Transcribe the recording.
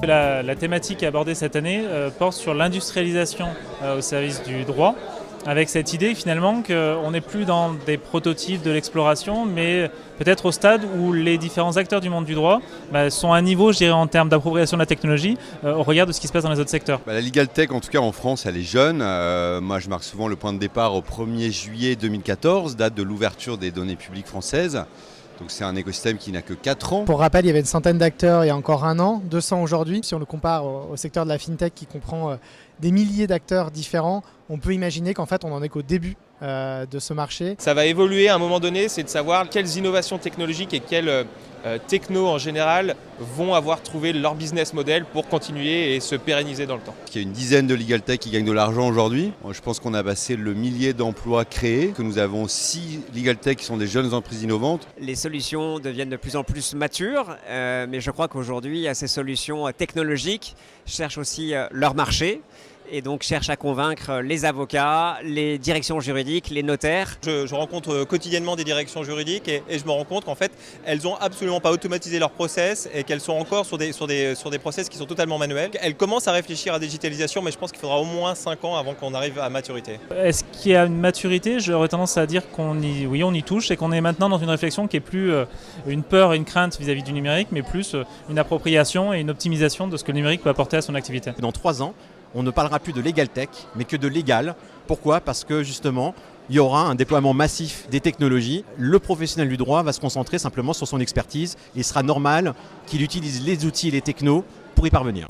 La thématique abordée cette année porte sur l'industrialisation au service du droit, avec cette idée finalement qu'on n'est plus dans des prototypes de l'exploration, mais peut-être au stade où les différents acteurs du monde du droit sont à un niveau, je dirais, en termes d'appropriation de la technologie, au regard de ce qui se passe dans les autres secteurs. La Legal Tech, en tout cas en France, elle est jeune. Moi, je marque souvent le point de départ au 1er juillet 2014, date de l'ouverture des données publiques françaises. Donc c'est un écosystème qui n'a que 4 ans. Pour rappel, il y avait une centaine d'acteurs il y a encore un an, 200 aujourd'hui. Si on le compare au secteur de la FinTech qui comprend des milliers d'acteurs différents, on peut imaginer qu'en fait on n'en est qu'au début de ce marché. Ça va évoluer à un moment donné, c'est de savoir quelles innovations technologiques et quelles technos en général vont avoir trouvé leur business model pour continuer et se pérenniser dans le temps. Il y a une dizaine de Legal Tech qui gagnent de l'argent aujourd'hui. Je pense qu'on a passé le millier d'emplois créés, que nous avons 6 Legal Tech qui sont des jeunes entreprises innovantes. Les solutions deviennent de plus en plus matures, mais je crois qu'aujourd'hui, ces solutions technologiques cherchent aussi leur marché. Et donc cherche à convaincre les avocats, les directions juridiques, les notaires. Je rencontre quotidiennement des directions juridiques et je me rends compte qu'en fait, elles n'ont absolument pas automatisé leurs process et qu'elles sont encore sur des process qui sont totalement manuels. Elles commencent à réfléchir à la digitalisation, mais je pense qu'il faudra au moins 5 ans avant qu'on arrive à maturité. Est-ce qu'il y a une maturité? J'aurais tendance à dire qu'on y touche et qu'on est maintenant dans une réflexion qui est plus une peur, une crainte vis-à-vis du numérique, mais plus une appropriation et une optimisation de ce que le numérique peut apporter à son activité. Dans 3 ans, on ne parlera plus de Legal Tech, mais que de légal. Pourquoi ? Parce que justement, il y aura un déploiement massif des technologies. Le professionnel du droit va se concentrer simplement sur son expertise et il sera normal qu'il utilise les outils et les technos pour y parvenir.